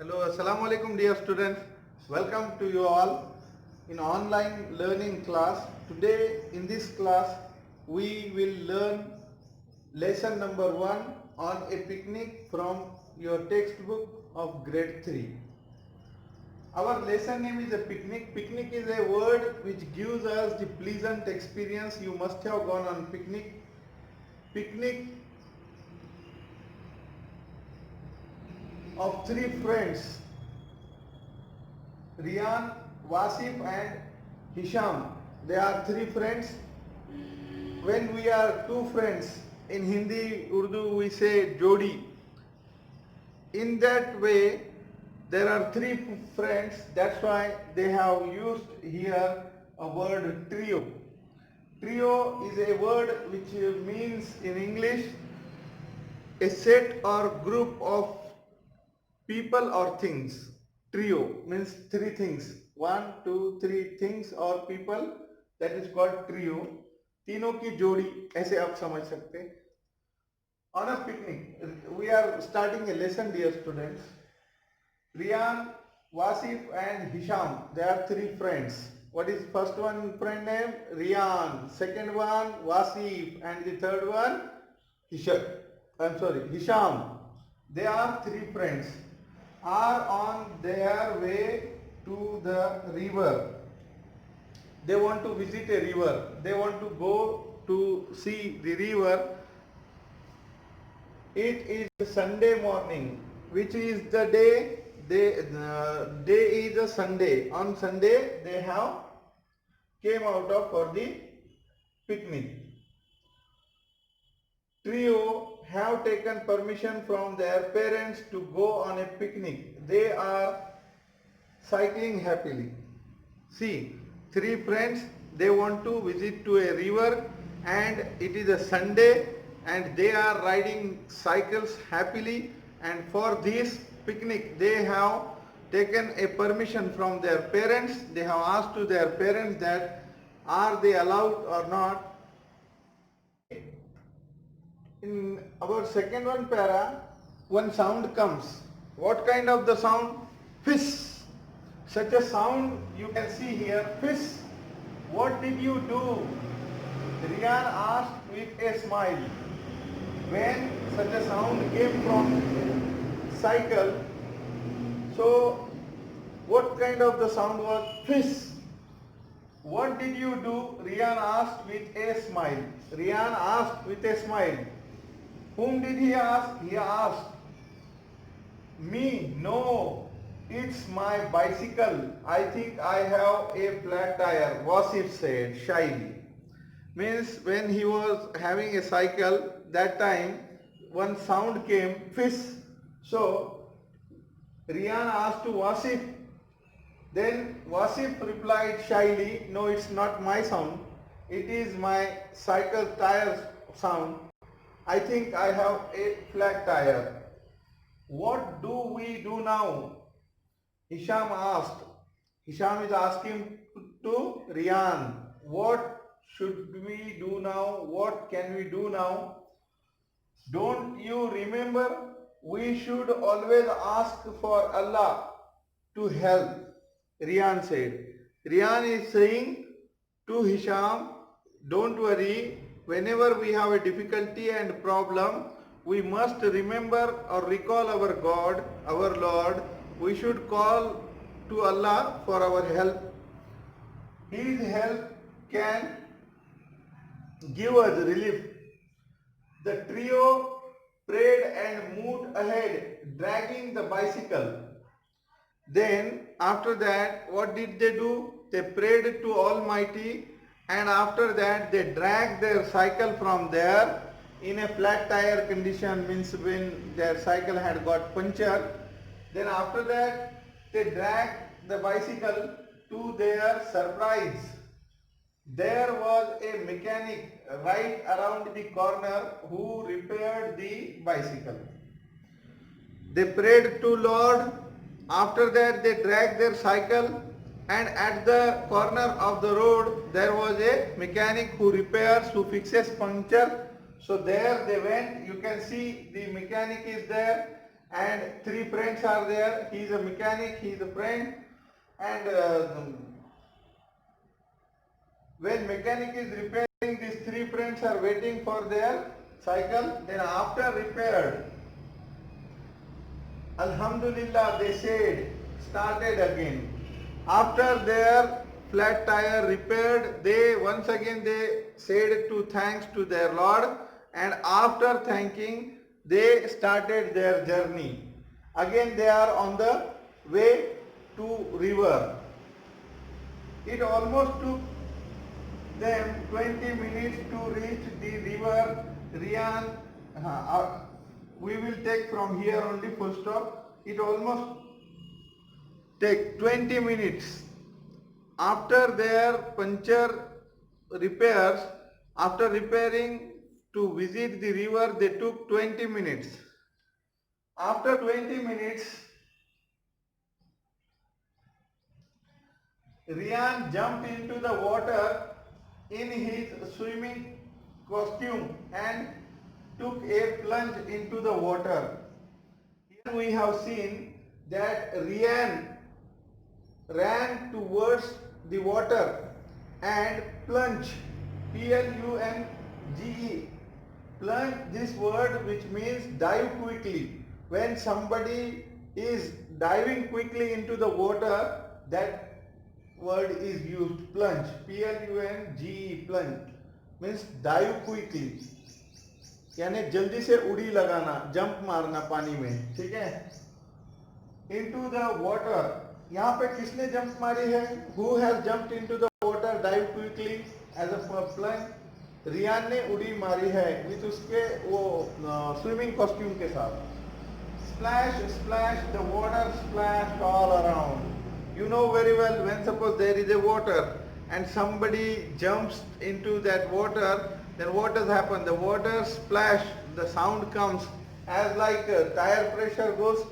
Hello, Assalamu alaikum dear students. Welcome to you all in online learning class. Today in this class we will learn lesson number 1 on a picnic from your textbook of grade 3. Our lesson name is a picnic. Picnic is a word which gives us the pleasant experience. You must have gone on picnic. Picnic of 3 friends, Riyan, Wasif and Hisham. They are 3 friends. When we are 2 friends, in Hindi, Urdu we say Jodi. In that way, there are 3 friends. That's why they have used here a word trio. Trio is a word which means in English a set or group of people or things. Trio means 3 things. 1, 2, 3 things or people. That is called trio. तीनों की जोड़ी ऐसे आप समझ सकते हैं. On a picnic, we are starting a lesson, dear students. Riyan, Wasif and Hisham, they are 3 friends. What is first one friend name? Riyan. Second one Wasif and the third one Hisham. They are 3 friends. Are on their way to the river. They want to visit a river. They want to go to see the river. It is Sunday morning, which is the day. Day is a Sunday. On Sunday they have came out of for the picnic. Trio have taken permission from their parents to go on a picnic. They are cycling happily. See, 3 friends, they want to visit to a river and it is a Sunday and they are riding cycles happily, and for this picnic they have taken a permission from their parents. They have asked to their parents that are they allowed or not. In our second one para, one sound comes. What kind of the sound? Fish. Such a sound you can see here. Fish. What did you do? Riyan asked with a smile. When such a sound came from cycle, so what kind of the sound was? Fish. What did you do? Riyan asked with a smile. Riyan asked with a smile. Whom did he ask? He asked me. No, it's my bicycle. I think I have a flat tire, Wasif said shyly. Means when he was having a cycle, that time one sound came, fish. So Riyan asked to Wasif. Then Wasif replied shyly, no, it's not my sound. It is my cycle tire sound. I think I have a flat tire. What do we do now? Hisham asked. Hisham is asking to Riyan, what should we do now? What can we do now? Don't you remember? We should always ask for Allah to help, Riyan said. Riyan is saying to Hisham, don't worry, whenever we have a difficulty and problem, we must remember or recall our God, our Lord. We should call to Allah for our help. His help can give us relief. The trio prayed and moved ahead, dragging the bicycle. Then after that, what did they do? They prayed to Almighty, and after that they dragged their cycle from there in a flat tire condition, means when their cycle had got punctured. Then after that they dragged the bicycle. To their surprise, there was a mechanic right around the corner who repaired the bicycle. They prayed to Lord. After that they dragged their cycle, and at the corner of the road there was a mechanic who repairs, who fixes puncture. So there they went. You can see the mechanic is there, and three friends are there. He is a mechanic, he is a friend, and when mechanic is repairing, these three friends are waiting for their cycle. Then after repaired, Alhamdulillah, they said, started again. After their flat tire repaired, they once again they said to thanks to their Lord, and after thanking, they started their journey. Again they are on the way to river. It almost took them 20 minutes to reach the river Rian. We will take from here only full stop. It almost take 20 minutes. After their puncture repairs, after repairing to visit the river, they took 20 minutes. After 20 minutes, Rian jumped into the water in his swimming costume and took a plunge into the water. Here we have seen that Rian ran towards the water and plunge, P-L-U-N-G-E. Plunge, this word which means dive quickly. When somebody is diving quickly into the water, that word is used, plunge, P-L-U-N-G-E, plunge means dive quickly, यानी जल्दी से उड़ी लगाना, jump मारना पानी में, ठीक है. Into the water, यहाँ पे किसने जंप मारी है? Who has jumped into the water, dive quickly as a plunge? Riyan ने उड़ी मारी है विथ उसके वो स्विमिंग कॉस्ट्यूम के साथ. Splash, splash, the water splashed all around. You know very well, when suppose there is a water and somebody jumps into that water, then what does happen? The water splash, the sound comes as like tire pressure goes,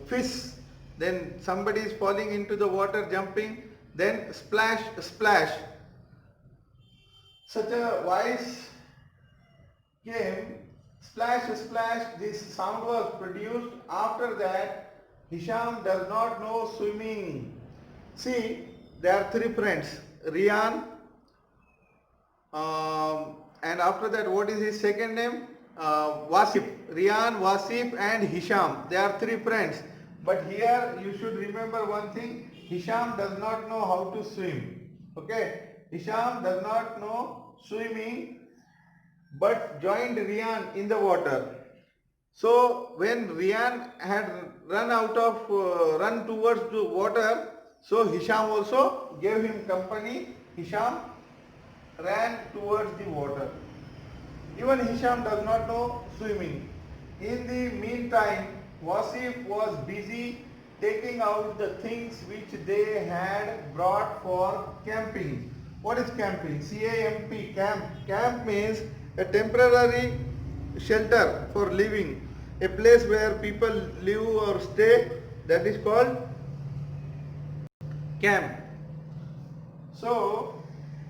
fish. Then somebody is falling into the water, jumping, then splash, splash. Such a voice came, splash, splash, this sound was produced. After that, Hisham does not know swimming. See, there are three friends, Rian, and after that, what is his second name? Wasif. Rian, Wasif and Hisham. They are three friends. But here you should remember one thing, Hisham does not know how to swim. Okay, Hisham does not know swimming but joined Rian in the water. So when Rian had run towards the water, so Hisham also gave him company. Hisham ran towards the water. Even Hisham does not know swimming. In the meantime, Wasif was busy taking out the things which they had brought for camping. What is camping? C-A-M-P, camp. Camp means a temporary shelter for living. A place where people live or stay, that is called camp. So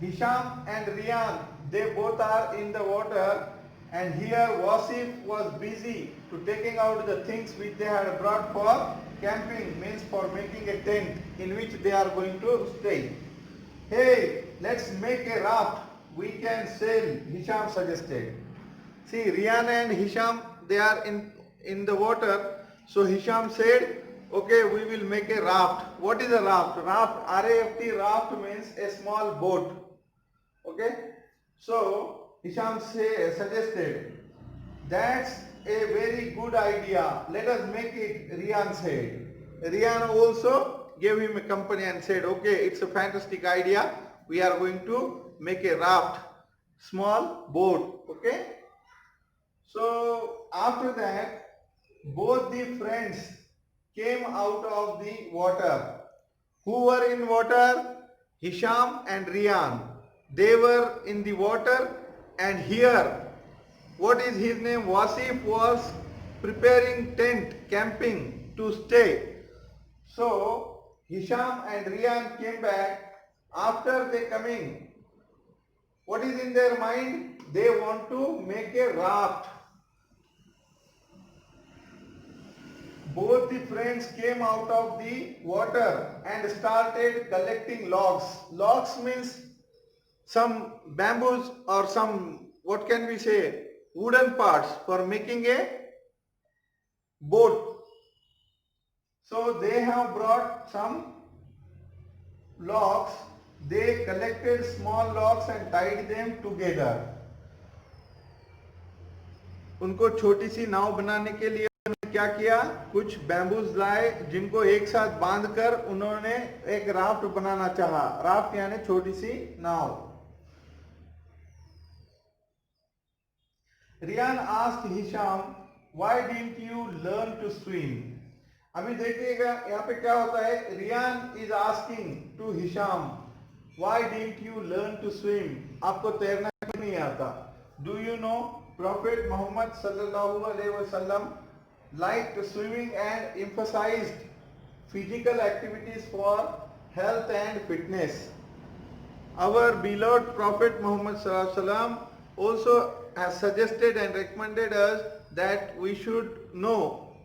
Hisham and Rian, they both are in the water, and here Wasif was busy to taking out the things which they had brought for camping, means for making a tent in which they are going to stay. Hey, let's make a raft, we can sail, Hisham suggested. See, Rian and Hisham, they are in the water, so Hisham said, okay, we will make a raft. What is a raft? Raft, R-A-F-T, raft means a small boat. Okay, so Hisham suggested, that's a very good idea, let us make it, Rian said. Rian also gave him a company and said, okay, it's a fantastic idea, we are going to make a raft, small boat. Okay, so after that, both the friends came out of the water. Who were in water? Hisham and Rian. They were in the water, and here, what is his name? Wasif was preparing tent, camping to stay. So Hisham and Rian came back. After they coming, what is in their mind? They want to make a raft. both the friends came out of the water and started collecting logs. Logs means some bamboos or some, what can we say, wooden parts for making a boat. So they have brought some logs. They collected small logs and tied them together. उनको छोटी सी नाव बनाने के लिए उन्होंने क्या किया, कुछ बैम्बूज लाए जिनको एक साथ बांधकर उन्होंने एक राफ्ट बनाना चाहा. राफ्ट यानी छोटी सी नाव. Rayyan asked Hisham, why didn't you learn to swim. अभी देखिएगा यहाँ पे क्या होता है. Rayyan is asking to Hisham, why didn't you learn to swim. आपको तैरना क्यों नहीं आता. Do you know Prophet Muhammad sallallahu alaihi wasallam liked swimming and emphasized physical activities for health and fitness. Our beloved Prophet Muhammad sallallahu alaihi wasallam also has suggested and recommended us that we should know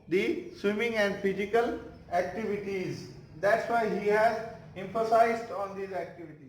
the swimming and physical activities. That's why he has emphasized on these activities.